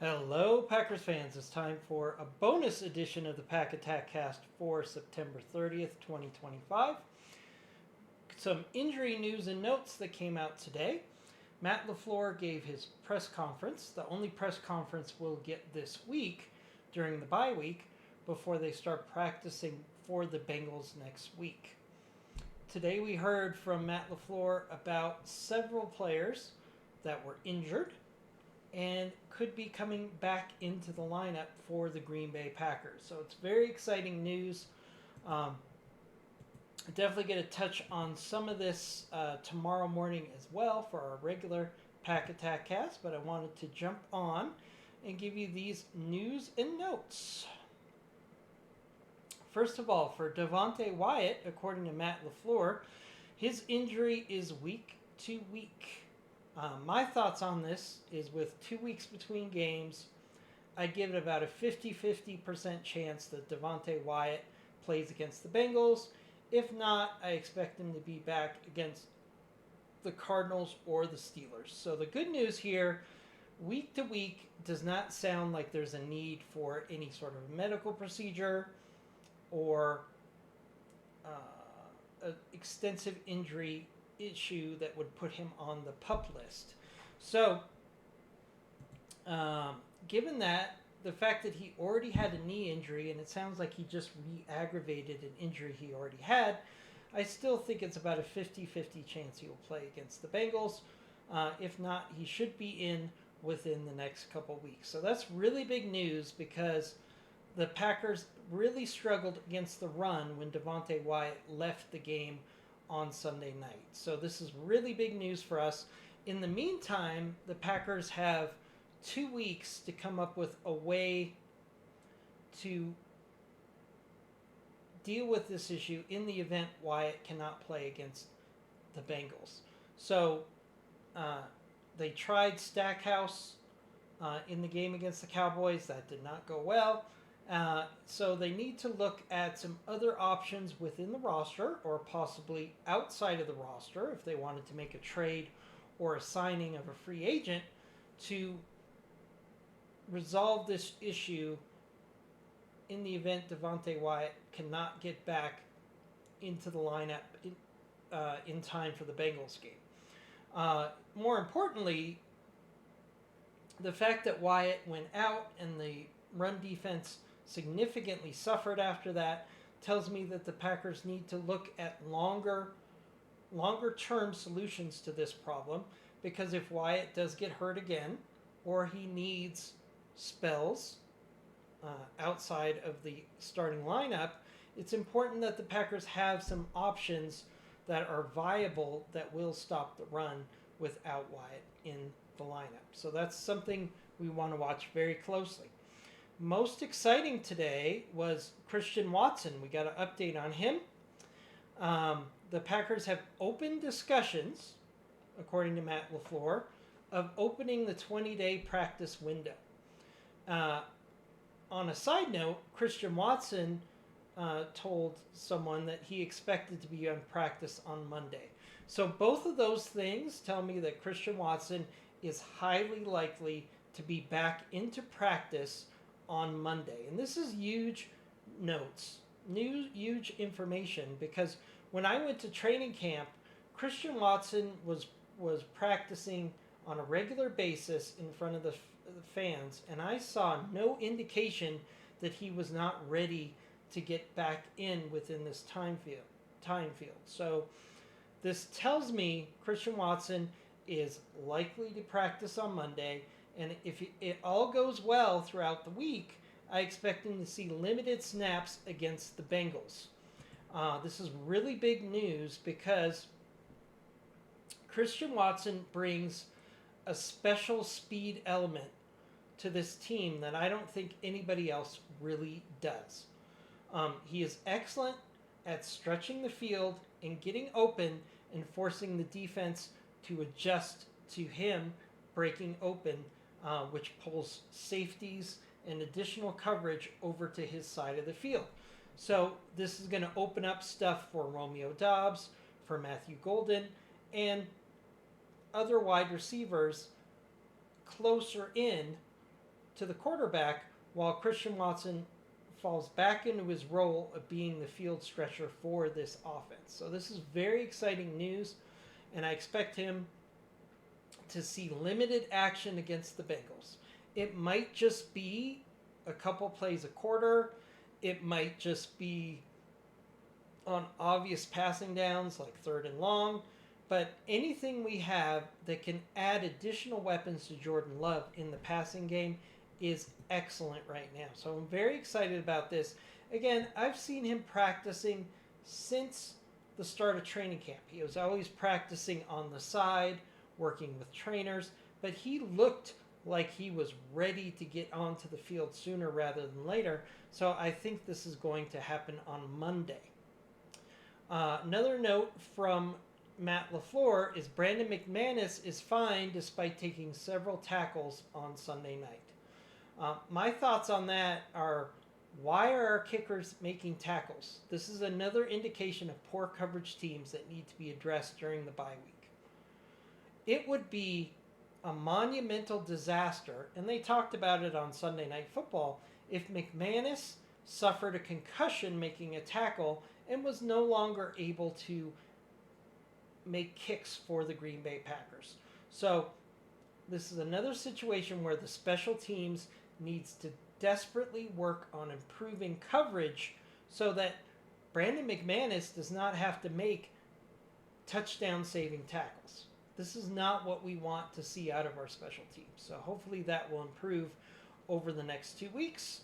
Hello, Packers fans. It's time for a bonus edition of the Pack Attack Cast for September 30th, 2025. Some injury news and notes that came out today. Matt LaFleur gave his press conference, the only press conference we'll get this week during the bye week before they start practicing for the Bengals next week. Today we heard from Matt LaFleur about several players that were injured and could be coming back into the lineup for the Green Bay Packers. So it's very exciting news. Definitely get a touch on some of this tomorrow morning as well for our regular Pack Attack cast, but I wanted to jump on and give you these news and notes. First of all, for Devonte Wyatt, according to Matt LaFleur, his injury is week to week. My thoughts on this is with 2 weeks between games, I give it about a 50-50% chance that Devonte Wyatt plays against the Bengals. If not, I expect him to be back against the Cardinals or the Steelers. So the good news here, week to week, does not sound like there's a need for any sort of medical procedure or an extensive injury issue that would put him on the PUP list. So, given that, the fact that he already had a knee injury, and it sounds like he just re-aggravated an injury he already had, I still think it's about a 50-50 chance he will play against the Bengals. If not, he should be in within the next couple weeks. So that's really big news because the Packers really struggled against the run when Devonte Wyatt left the game on Sunday night. So this is really big news for us. In the meantime, the Packers have 2 weeks to come up with a way to deal with this issue in the event Wyatt cannot play against the Bengals. So they tried Stackhouse in the game against the Cowboys. That did not go well. So they need to look at some other options within the roster or possibly outside of the roster if they wanted to make a trade or a signing of a free agent to resolve this issue in the event Devonte Wyatt cannot get back into the lineup in time for the Bengals game. More importantly, the fact that Wyatt went out and the run defense significantly suffered after that tells me that the Packers need to look at longer term solutions to this problem, because if Wyatt does get hurt again or he needs spells outside of the starting lineup, it's important that the Packers have some options that are viable that will stop the run without Wyatt in the lineup. So that's something we want to watch very closely. Most exciting today was Christian Watson. We got an update on him. The Packers have open discussions, according to Matt LaFleur, of opening the 20-day practice window. On a side note, Christian Watson told someone that he expected to be on practice on Monday. So both of those things tell me that Christian Watson is highly likely to be back into practice on Monday. And this is huge notes, huge information, because when I went to training camp, Christian Watson was practicing on a regular basis in front of the fans, and I saw no indication that he was not ready to get back in within this time field. So this tells me Christian Watson is likely to practice on Monday, and if it all goes well throughout the week, I expect him to see limited snaps against the Bengals. This is really big news because Christian Watson brings a special speed element to this team that I don't think anybody else really does. He is excellent at stretching the field and getting open and forcing the defense to adjust to him breaking open, which pulls safeties and additional coverage over to his side of the field. So this is going to open up stuff for Romeo Doubs, for Matthew Golden, and other wide receivers closer in to the quarterback while Christian Watson falls back into his role of being the field stretcher for this offense. So this is very exciting news, and I expect him to see limited action against the Bengals. It might just be a couple plays a quarter. It might just be on obvious passing downs like 3rd and long. But anything we have that can add additional weapons to Jordan Love in the passing game is excellent right now. So I'm very excited about this. Again, I've seen him practicing since the start of training camp. He was always practicing on the side, working with trainers, but he looked like he was ready to get onto the field sooner rather than later. So I think this is going to happen on Monday. Another note from Matt LaFleur is Brandon McManus is fine despite taking several tackles on Sunday night. My thoughts on that are, why are our kickers making tackles? This is another indication of poor coverage teams that need to be addressed during the bye week. It would be a monumental disaster, and they talked about it on Sunday Night Football, if McManus suffered a concussion making a tackle and was no longer able to make kicks for the Green Bay Packers. So this is another situation where the special teams needs to desperately work on improving coverage so that Brandon McManus does not have to make touchdown saving tackles. This is not what we want to see out of our special teams. So hopefully that will improve over the next 2 weeks.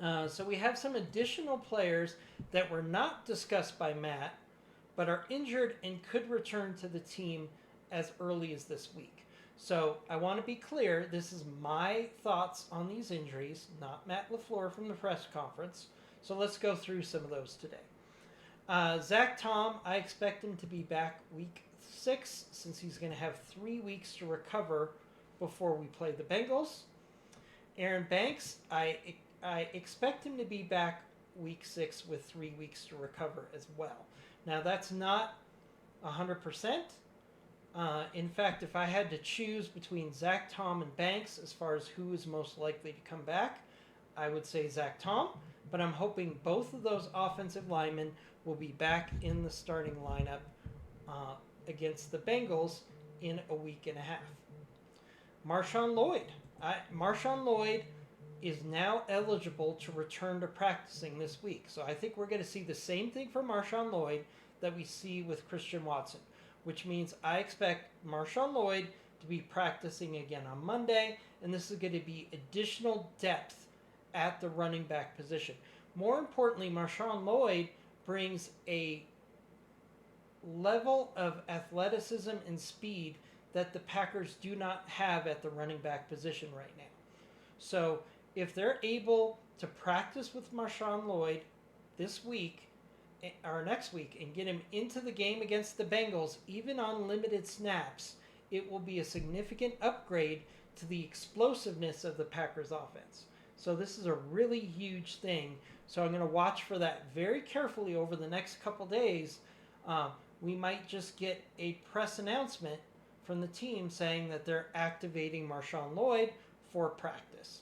So we have some additional players that were not discussed by Matt, but are injured and could return to the team as early as this week. So I want to be clear, this is my thoughts on these injuries, not Matt LaFleur from the press conference. So let's go through some of those today. Zach Tom, I expect him to be back week 6 since he's going to have 3 weeks to recover before we play the Bengals. Aaron Banks, I expect him to be back week 6 with 3 weeks to recover as well. Now that's not 100%. In fact, if I had to choose between Zach Tom and Banks as far as who is most likely to come back, I would say Zach Tom, but I'm hoping both of those offensive linemen will be back in the starting lineup against the Bengals in a week and a half. Marshawn Lloyd is now eligible to return to practicing this week. So I think we're going to see the same thing for Marshawn Lloyd that we see with Christian Watson, which means I expect Marshawn Lloyd to be practicing again on Monday, and this is going to be additional depth at the running back position. More importantly, Marshawn Lloyd brings a level of athleticism and speed that the Packers do not have at the running back position right now. So if they're able to practice with Marshawn Lloyd this week or next week and get him into the game against the Bengals, even on limited snaps, it will be a significant upgrade to the explosiveness of the Packers offense. So this is a really huge thing. So I'm going to watch for that very carefully over the next couple days. We might just get a press announcement from the team saying that they're activating Marshawn Lloyd for practice.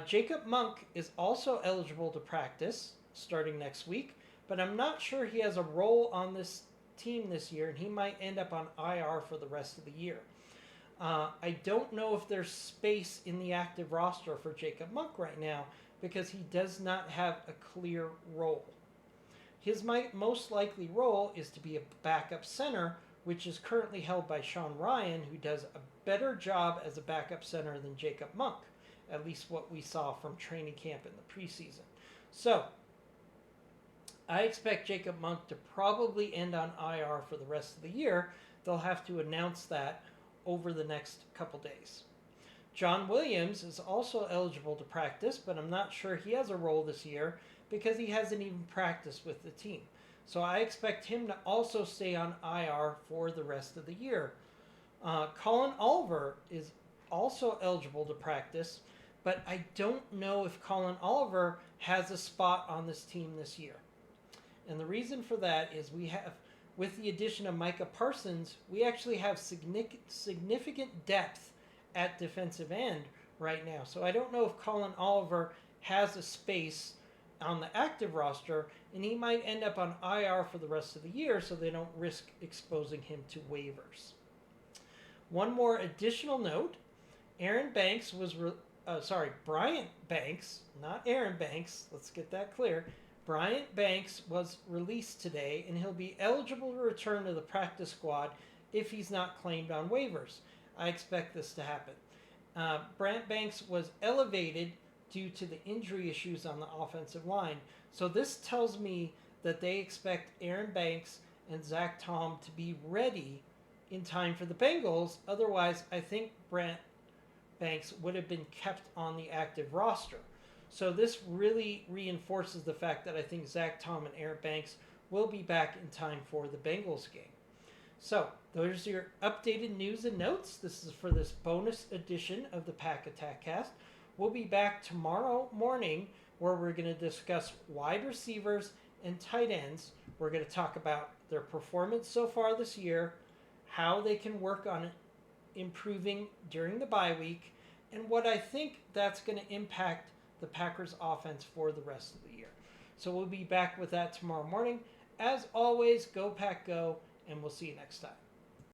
Jacob Monk is also eligible to practice starting next week, but I'm not sure he has a role on this team this year, and he might end up on IR for the rest of the year. I don't know if there's space in the active roster for Jacob Monk right now because he does not have a clear role. His most likely role is to be a backup center, which is currently held by Sean Ryan, who does a better job as a backup center than Jacob Monk, at least what we saw from training camp in the preseason. So I expect Jacob Monk to probably end on IR for the rest of the year. They'll have to announce that over the next couple days. John Williams is also eligible to practice, but I'm not sure he has a role this year because he hasn't even practiced with the team. So I expect him to also stay on IR for the rest of the year. Colin Oliver is also eligible to practice, but I don't know if Colin Oliver has a spot on this team this year. And the reason for that is with the addition of Micah Parsons, we actually have significant depth at defensive end right now. So I don't know if Colin Oliver has a space on the active roster, and he might end up on IR for the rest of the year so they don't risk exposing him to waivers. One more additional note, Bryant Banks, not Aaron Banks, let's get that clear. Bryant Banks was released today, and he'll be eligible to return to the practice squad if he's not claimed on waivers. I expect this to happen. Bryant Banks was elevated due to the injury issues on the offensive line. So this tells me that they expect Aaron Banks and Zach Tom to be ready in time for the Bengals. Otherwise, I think Bryant Banks would have been kept on the active roster. So this really reinforces the fact that I think Zach Tom and Aaron Banks will be back in time for the Bengals game. So those are your updated news and notes. This is for this bonus edition of the Pack Attack Cast. We'll be back tomorrow morning where we're going to discuss wide receivers and tight ends. We're going to talk about their performance so far this year, how they can work on improving during the bye week, and what I think that's going to impact the Packers offense for the rest of the year. So we'll be back with that tomorrow morning. As always, go Pack Go, and we'll see you next time.